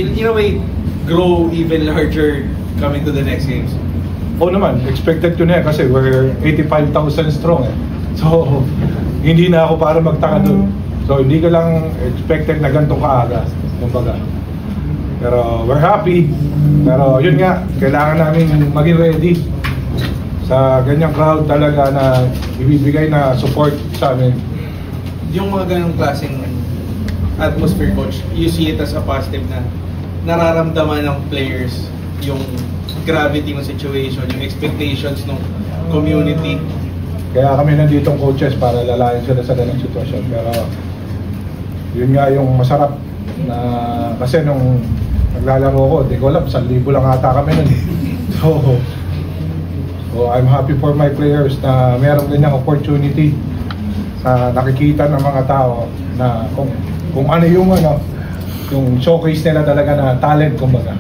in a way, grow even larger coming to the next games? Oo naman, expected ko na yan kasi we're 85,000 strong eh. So, hindi na ako para magtaka dun. So, hindi ko lang expected na ganito kaaga, kumbaga. Pero we're happy. Pero yun nga, kailangan namin maging ready sa ganyang crowd talaga na ibibigay na support sa amin. Yung mga ganong klaseng atmosphere, coach, you see it as a positive na nararamdaman ng players yung gravity ng situation, yung expectations ng community. Kaya kami nanditong coaches para lalayan sila sa ganung sitwasyon. Pero yun nga yung masarap na kasi nung naglalaro ko, di ko alam, 1,000 lang ata kami nun. So I'm happy for my players na meron ganyang opportunity sa nakikita ng mga tao na kung ano yung showcase nila talaga na talent, kumbaga.